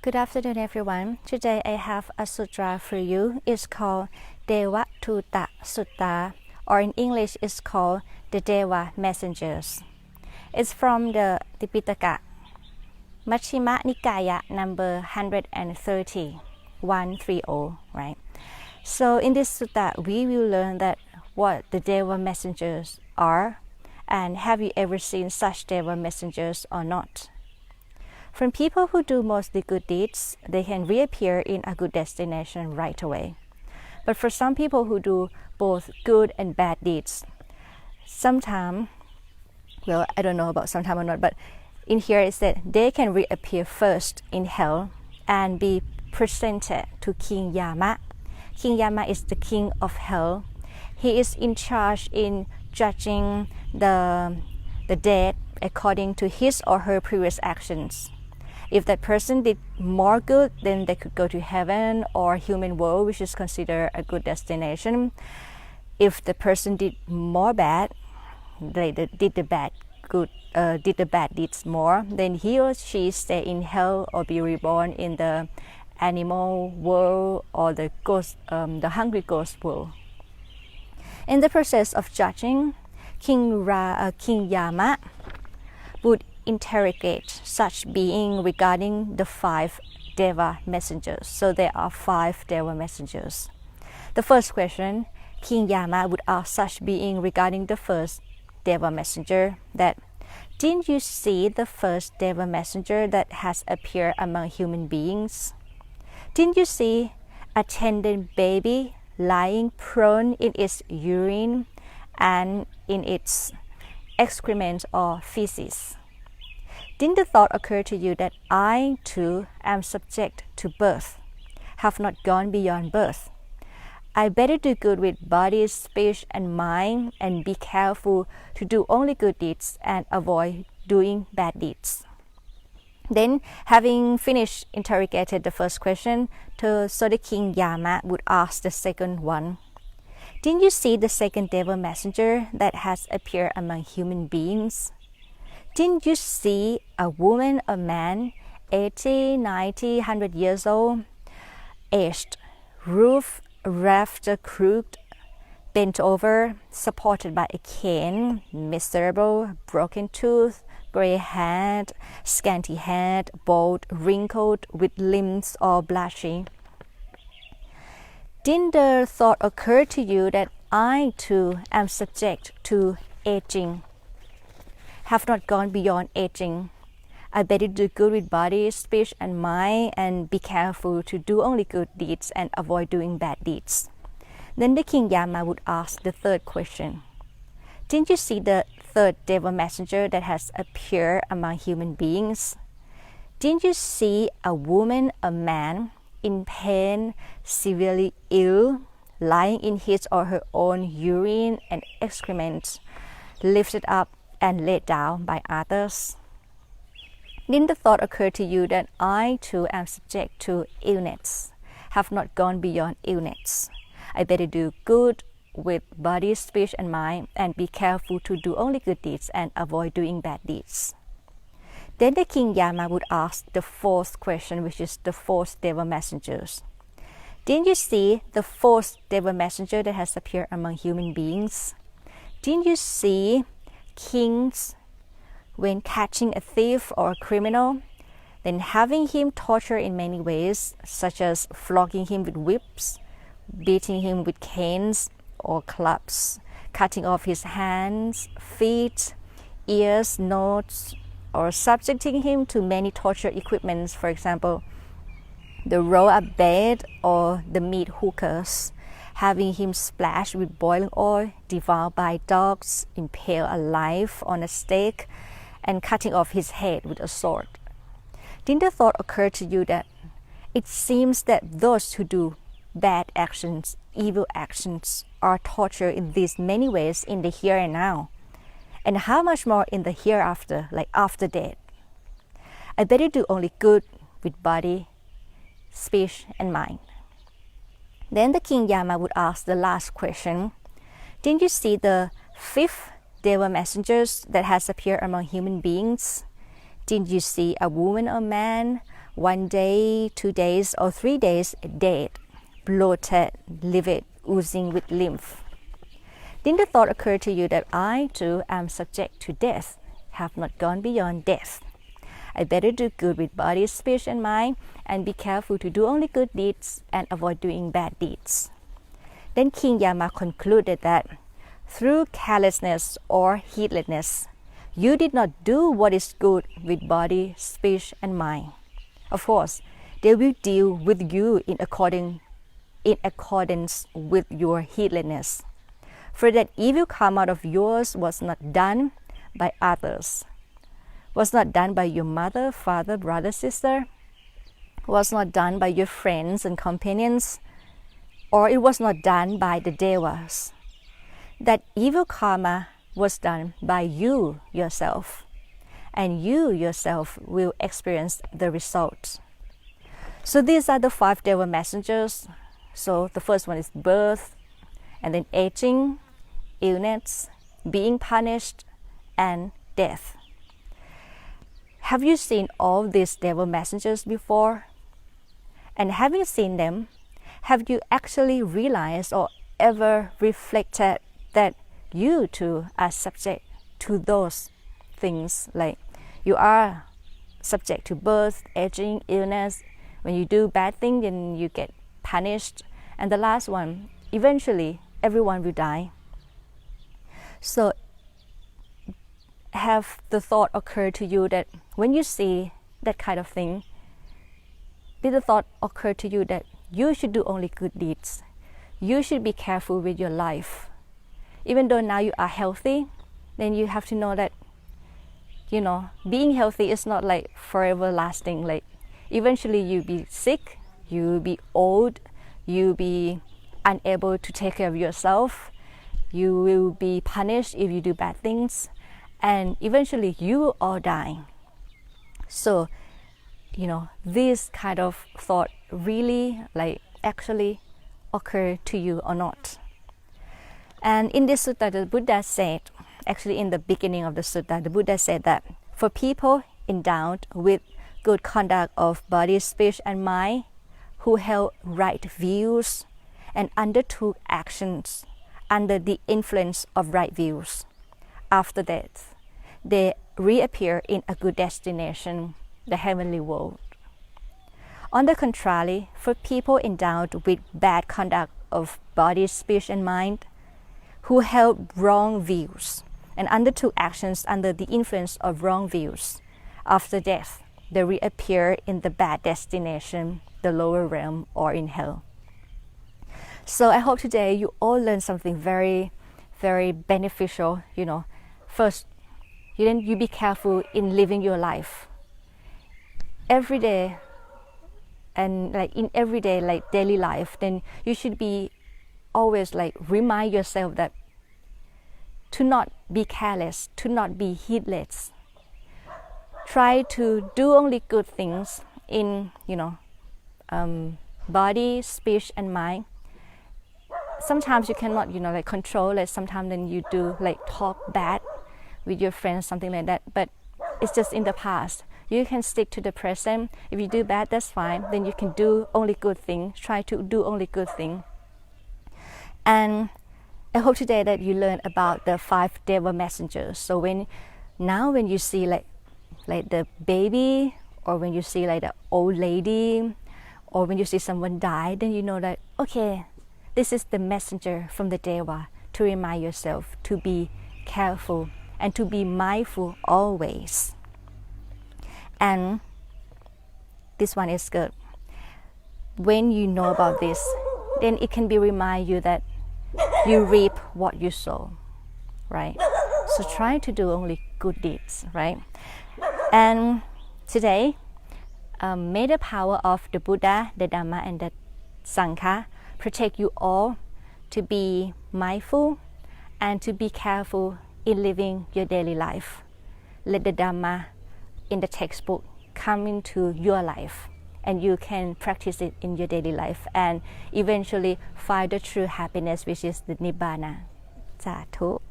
Good afternoon, everyone. Today I have a sutra for you. It's called Devaduta Sutta, or in English it's called the Deva Messengers. It's from the Tipitaka, Majjhima Nikaya number 130, 130, right? So in this sutta, we will learn that what the Deva Messengers are, and have you ever seen such Deva Messengers or not? From people who do mostly good deeds, they can reappear in a good destination right away. But for some people who do both good and bad deeds, sometimes, well, I don't know about sometime or not, but in here it said they can reappear first in hell and be presented to King Yama. King Yama is the king of hell. He is in charge in judging the dead according to his or her previous actions. If that person did more good, then they could go to heaven or human world, which is considered a good destination. If the person did more bad, they did the bad deeds more, then he or she stay in hell or be reborn in the animal world or the hungry ghost world. In the process of judging, King Yama would interrogate such being regarding the 5 Deva messengers. So there are 5 Deva messengers. The first question, King Yama would ask such being regarding the first Deva messenger that, didn't you see the first Deva messenger that has appeared among human beings? Didn't you see a tender baby lying prone in its urine and in its excrement or feces? Didn't the thought occur to you that I too am subject to birth, have not gone beyond birth? I better do good with body, speech, and mind, and be careful to do only good deeds and avoid doing bad deeds. Then, having finished interrogated the first question, so the King Yama would ask the second one. Didn't you see the second Deva messenger that has appeared among human beings? Didn't you see a woman, a man, 80, 90, 100 years old, aged, roof, rafter crooked, bent over, supported by a cane, miserable, broken tooth, grey head, scanty head, bald, wrinkled, with limbs all blushy? Didn't the thought occur to you that I too am subject to aging, have not gone beyond aging? I better do good with body, speech, and mind, and be careful to do only good deeds and avoid doing bad deeds. Then the King Yama would ask the third question. Didn't you see the third Deva messenger that has appeared among human beings? Didn't you see a woman, a man, in pain, severely ill, lying in his or her own urine and excrement, lifted up and laid down by others? Didn't the thought occur to you that I too am subject to illness, have not gone beyond illness? I better do good with body, speech, and mind, and be careful to do only good deeds and avoid doing bad deeds. Then the King Yama would ask the fourth question, which is the fourth Deva messengers. Didn't you see the fourth Deva messenger that has appeared among human beings? Didn't you see kings, when catching a thief or a criminal, then having him tortured in many ways, such as flogging him with whips, beating him with canes or clubs, cutting off his hands, feet, ears, nose, or subjecting him to many torture equipments, for example, the roll-up bed or the meat hookers, having him splashed with boiling oil, devoured by dogs, impaled alive on a stake, and cutting off his head with a sword? Didn't the thought occur to you that it seems that those who do bad actions, evil actions, are tortured in these many ways in the here and now? And how much more in the hereafter, like after death? I better do only good with body, speech, and mind. Then the King Yama would ask the last question. Didn't you see the 5th Deva messengers that has appeared among human beings? Didn't you see a woman or man 1 day, 2 days, or 3 days dead, bloated, livid, oozing with lymph. Didn't the thought occur to you that I too am subject to death, have not gone beyond death? I better do good with body, speech, and mind, and be careful to do only good deeds and avoid doing bad deeds. Then King Yama concluded that through carelessness or heedlessness, you did not do what is good with body, speech, and mind. Of course, they will deal with you in accordance with your heedlessness. For that evil karma of yours was not done by others, was not done by your mother, father, brother, sister, was not done by your friends and companions, or it was not done by the Devas. That evil karma was done by you yourself, and you yourself will experience the results. So these are the 5 Deva messengers. So the first one is birth, and then aging, illness, being punished, and death. Have you seen all these Deva messengers before? And having seen them, have you actually realized or ever reflected that you too are subject to those things? Like you are subject to birth, aging, illness. When you do bad things, then you get punished. And the last one, eventually everyone will die. So have the thought occur to you that when you see that kind of thing, did the thought occur to you that you should do only good deeds? You should be careful with your life. Even though now you are healthy, then you have to know that, being healthy is not like forever lasting. Like eventually you'll be sick, you'll be old, you'll be unable to take care of yourself, you will be punished if you do bad things, and eventually you will all die. So, this kind of thought really actually occur to you or not. And in this sutta, the Buddha said, actually in the beginning of the sutta, the Buddha said that for people endowed with good conduct of body, speech, and mind, who held right views and undertook actions under the influence of right views, after death, they reappear in a good destination, the heavenly world. On the contrary, for people endowed with bad conduct of body, speech, and mind, who held wrong views and undertook actions under the influence of wrong views, after death, they reappear in the bad destination, the lower realm, or in hell. So I hope today you all learn something very, very beneficial. First, you be careful in living your life. Every day, and in everyday daily life, then you should be always remind yourself that to not be careless, to not be heedless. Try to do only good things in body, speech, and mind. Sometimes you cannot control it. Sometimes then you do talk bad with your friends, something like that, but it's just in the past. You can stick to the present. If you do bad, that's fine. Then you can do only good things. Try to do only good things. And I hope today that you learn about the 5 Deva messengers. So when you see the baby, or when you see the old lady, or when you see someone die, then you know that, okay, this is the messenger from the Deva to remind yourself to be careful and to be mindful always. And this one is good. When you know about this, then it can be remind you that you reap what you sow, right? So try to do only good deeds, right? And today, may the power of the Buddha, the Dhamma, and the Sangha protect you all to be mindful and to be careful in living your daily life. Let the Dhamma in the textbook come into your life, and you can practice it in your daily life and eventually find the true happiness, which is the Nibbana. Sadhu.